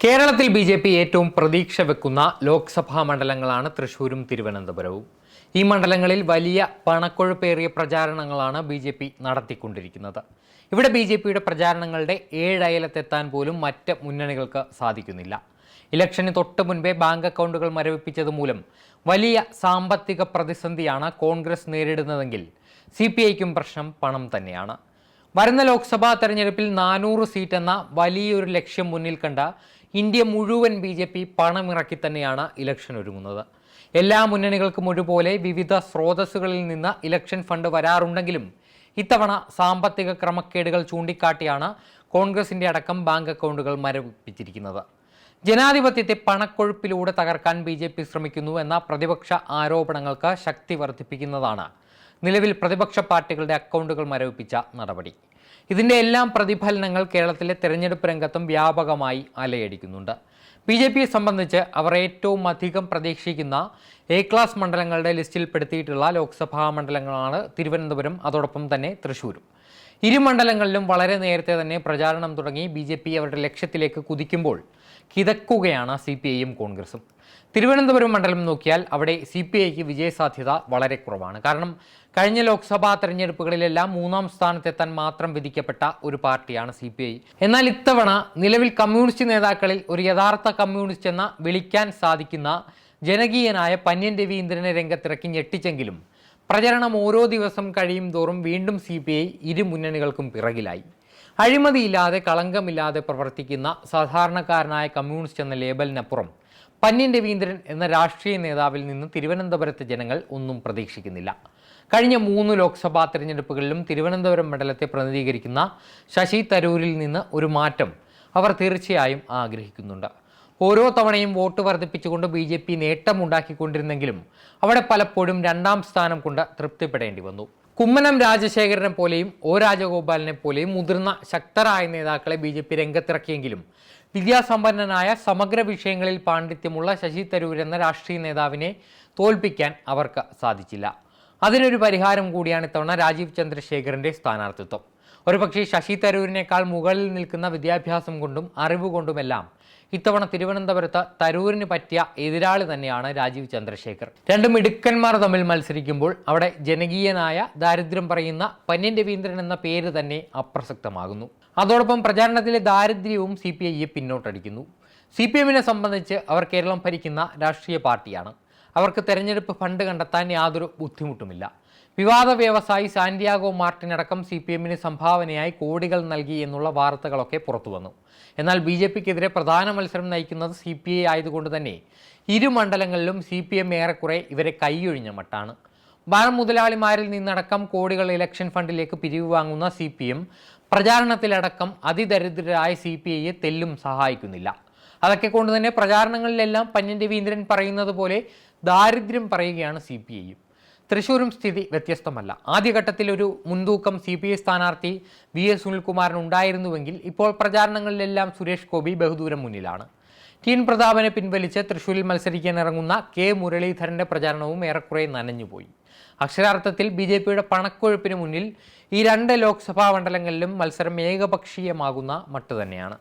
കേരളത്തിൽ ബി.ജെ.പി ഏറ്റവും പ്രതീക്ഷ വെക്കുന്ന ലോക്സഭാ മണ്ഡലങ്ങളാണ് തൃശൂരും തിരുവനന്തപുരവും. ഈ മണ്ഡലങ്ങളിൽ വലിയ പണക്കൊഴുപ്പേറിയ പ്രചാരണങ്ങളാണ് ബി.ജെ.പി നടത്തിക്കൊണ്ടിരിക്കുന്നത്. ഇവിടെ ബി.ജെ.പിയുടെ പ്രചാരണങ്ങളുടെ 7 അയലത്തെത്താൻ പോലും മറ്റ് മുന്നണികൾക്ക് സാധിക്കുന്നില്ല. ഇലക്ഷന് തൊട്ട് മുൻപേ ബാങ്ക് അക്കൗണ്ടുകൾ മരവിപ്പിച്ചത് മൂലം വലിയ സാമ്പത്തിക പ്രതിസന്ധിയാണ് കോൺഗ്രസ് നേരിടുന്നതെങ്കിൽ CPIക്കും പ്രശ്നം പണം തന്നെയാണ്. വരുന്ന ലോക്സഭാ തെരഞ്ഞെടുപ്പിൽ 400 സീറ്റ് എന്ന വലിയൊരു ലക്ഷ്യം മുന്നിൽ കണ്ട ഇന്ത്യ മുഴുവൻ ബി.ജെ.പി പണമിറക്കി തന്നെയാണ് ഇലക്ഷൻ ഒരുങ്ങുന്നത്. എല്ലാ മുന്നണികൾക്കും ഒരുപോലെ വിവിധ സ്രോതസ്സുകളിൽ നിന്ന് ഇലക്ഷൻ ഫണ്ട് വരാറുണ്ടെങ്കിലും ഇത്തവണ സാമ്പത്തിക ക്രമക്കേടുകൾ ചൂണ്ടിക്കാട്ടിയാണ് കോൺഗ്രസിന്റെ അടക്കം ബാങ്ക് അക്കൗണ്ടുകൾ മരവിപ്പിച്ചിരിക്കുന്നത്. ജനാധിപത്യത്തെ പണക്കൊഴുപ്പിലൂടെ തകർക്കാൻ ബി.ജെ.പി ശ്രമിക്കുന്നു എന്ന പ്രതിപക്ഷ ആരോപണങ്ങൾക്ക് ശക്തി വർദ്ധിപ്പിക്കുന്നതാണ് നിലവിൽ പ്രതിപക്ഷ പാർട്ടികളുടെ അക്കൗണ്ടുകൾ മരവിപ്പിച്ച നടപടി. ഇതിൻ്റെ എല്ലാം പ്രതിഫലനങ്ങൾ കേരളത്തിലെ തെരഞ്ഞെടുപ്പ് രംഗത്തും വ്യാപകമായി അലയടിക്കുന്നുണ്ട്. ബി.ജെ.പിയെ സംബന്ധിച്ച് അവർ ഏറ്റവും അധികം പ്രതീക്ഷിക്കുന്ന A ക്ലാസ് മണ്ഡലങ്ങളുടെ ലിസ്റ്റിൽപ്പെടുത്തിയിട്ടുള്ള ലോക്സഭാ മണ്ഡലങ്ങളാണ് തിരുവനന്തപുരം, അതോടൊപ്പം തന്നെ തൃശ്ശൂരും. ഇരു മണ്ഡലങ്ങളിലും വളരെ നേരത്തെ തന്നെ പ്രചാരണം തുടങ്ങി ബി.ജെ.പി അവരുടെ ലക്ഷ്യത്തിലേക്ക് കുതിക്കുമ്പോൾ കിതക്കുകയാണ് CPIയും കോൺഗ്രസും. തിരുവനന്തപുരം മണ്ഡലം നോക്കിയാൽ അവിടെ CPIക്ക് വിജയസാധ്യത വളരെ കുറവാണ്. കാരണം കഴിഞ്ഞ ലോക്സഭാ തെരഞ്ഞെടുപ്പുകളിലെല്ലാം 3ാം സ്ഥാനത്തെത്താൻ മാത്രം വിധിക്കപ്പെട്ട ഒരു പാർട്ടിയാണ് CPI. എന്നാൽ ഇത്തവണ നിലവിൽ കമ്മ്യൂണിസ്റ്റ് നേതാക്കളിൽ ഒരു യഥാർത്ഥ കമ്മ്യൂണിസ്റ്റ് എന്ന വിളിക്കാൻ സാധിക്കുന്ന ജനകീയനായ പന്ന്യൻ രവീന്ദ്രനെ രംഗത്തിറക്കി ഞെട്ടിച്ചെങ്കിലും പ്രചരണം ഓരോ ദിവസം കഴിയും തോറും വീണ്ടും CPI ഇരു മുന്നണികൾക്കും പിറകിലായി. അഴിമതിയില്ലാതെ കളങ്കമില്ലാതെ പ്രവർത്തിക്കുന്ന സാധാരണക്കാരനായ കമ്മ്യൂണിസ്റ്റ് എന്ന ലേബലിനപ്പുറം പന്ന്യൻ രവീന്ദ്രൻ എന്ന രാഷ്ട്രീയ നേതാവിൽ നിന്ന് തിരുവനന്തപുരത്തെ ജനങ്ങൾ ഒന്നും പ്രതീക്ഷിക്കുന്നില്ല. കഴിഞ്ഞ 3 ലോക്സഭാ തെരഞ്ഞെടുപ്പുകളിലും തിരുവനന്തപുരം മണ്ഡലത്തെ പ്രതിനിധീകരിക്കുന്ന ശശി തരൂരിൽ നിന്ന് ഒരു മാറ്റം അവർ തീർച്ചയായും ആഗ്രഹിക്കുന്നുണ്ട്. ഓരോ തവണയും വോട്ട് വർദ്ധിപ്പിച്ചുകൊണ്ട് ബി.ജെ.പി നേട്ടമുണ്ടാക്കിക്കൊണ്ടിരുന്നെങ്കിലും അവിടെ പലപ്പോഴും 2ാം സ്ഥാനം കൊണ്ട് തൃപ്തിപ്പെടേണ്ടി വന്നു. കുമ്മനം രാജശേഖരനെ പോലെയും O രാജഗോപാലിനെ പോലെയും മുതിർന്ന ശക്തരായ നേതാക്കളെ ബി.ജെ.പി രംഗത്തിറക്കിയെങ്കിലും വിദ്യാസമ്പന്നനായ സമഗ്ര വിഷയങ്ങളിൽ പാണ്ഡിത്യമുള്ള ശശി തരൂർ എന്ന രാഷ്ട്രീയ നേതാവിനെ തോൽപ്പിക്കാൻ അവർക്ക് സാധിച്ചില്ല. അതിനൊരു പരിഹാരം കൂടിയാണ് ഇത്തവണ രാജീവ് ചന്ദ്രശേഖറിന്റെ സ്ഥാനാർത്ഥിത്വം. ഒരുപക്ഷെ ശശി തരൂരിനേക്കാൾ മുകളിൽ നിൽക്കുന്ന വിദ്യാഭ്യാസം കൊണ്ടും അറിവുകൊണ്ടുമെല്ലാം ഇത്തവണ തിരുവനന്തപുരത്ത് തരൂരിന് പറ്റിയ എതിരാളി തന്നെയാണ് രാജീവ് ചന്ദ്രശേഖർ. 2 മിടുക്കന്മാർ തമ്മിൽ മത്സരിക്കുമ്പോൾ അവിടെ ജനകീയനായ ദാരിദ്ര്യം പറയുന്ന പന്ന്യൻ രവീന്ദ്രൻ എന്ന പേര് തന്നെ അപ്രസക്തമാകുന്നു. അതോടൊപ്പം പ്രചാരണത്തിലെ ദാരിദ്ര്യവും CPIയെ പിന്നോട്ടടിക്കുന്നു. CPMനെ സംബന്ധിച്ച് അവർ കേരളം ഭരിക്കുന്ന രാഷ്ട്രീയ പാർട്ടിയാണ്. അവർക്ക് തെരഞ്ഞെടുപ്പ് ഫണ്ട് കണ്ടെത്താൻ യാതൊരു ബുദ്ധിമുട്ടുമില്ല. വിവാദ വ്യവസായി സാന്റിയാഗോ മാർട്ടിൻ അടക്കം CPMന് സംഭാവനയായി കോടികൾ നൽകി എന്നുള്ള വാർത്തകളൊക്കെ പുറത്തു വന്നു. എന്നാൽ ബി.ജെ.പിക്കെതിരെ പ്രധാന മത്സരം നയിക്കുന്നത് CPI ആയതുകൊണ്ട് തന്നെ ഇരു മണ്ഡലങ്ങളിലും CPM ഏറെക്കുറെ ഇവരെ കൈയൊഴിഞ്ഞ മട്ടാണ്. ബാർ മുതലാളിമാരിൽ നിന്നടക്കം കോടികൾ ഇലക്ഷൻ ഫണ്ടിലേക്ക് പിരിവ് വാങ്ങുന്ന CPM പ്രചാരണത്തിലടക്കം അതിദരിദ്രരായ CPIയെ തെല്ലും സഹായിക്കുന്നില്ല. അതൊക്കെ കൊണ്ട് തന്നെ പ്രചാരണങ്ങളിലെല്ലാം പന്ന്യൻ രവീന്ദ്രൻ പറയുന്നത് പോലെ ദാരിദ്ര്യം പറയുകയാണ് CPIയും. തൃശ്ശൂരും സ്ഥിതി വ്യത്യസ്തമല്ല. ആദ്യഘട്ടത്തിൽ ഒരു മുൻതൂക്കം CPI സ്ഥാനാർത്ഥി VS സുനിൽകുമാറിന് ഉണ്ടായിരുന്നുവെങ്കിൽ ഇപ്പോൾ പ്രചാരണങ്ങളിലെല്ലാം സുരേഷ് ഗോപി ബഹുദൂരം മുന്നിലാണ്. ടി.എൻ. പ്രതാപനെ പിൻവലിച്ച് തൃശ്ശൂരിൽ മത്സരിക്കാൻ ഇറങ്ങുന്ന K. മുരളീധരന്റെ പ്രചാരണവും ഏറെക്കുറെ നനഞ്ഞുപോയി. അക്ഷരാർത്ഥത്തിൽ ബി.ജെ.പിയുടെ പണക്കൊഴുപ്പിന് മുന്നിൽ ഈ 2 ലോക്സഭാ മണ്ഡലങ്ങളിലും മത്സരം ഏകപക്ഷീയമാകുന്ന മട്ട് തന്നെയാണ്.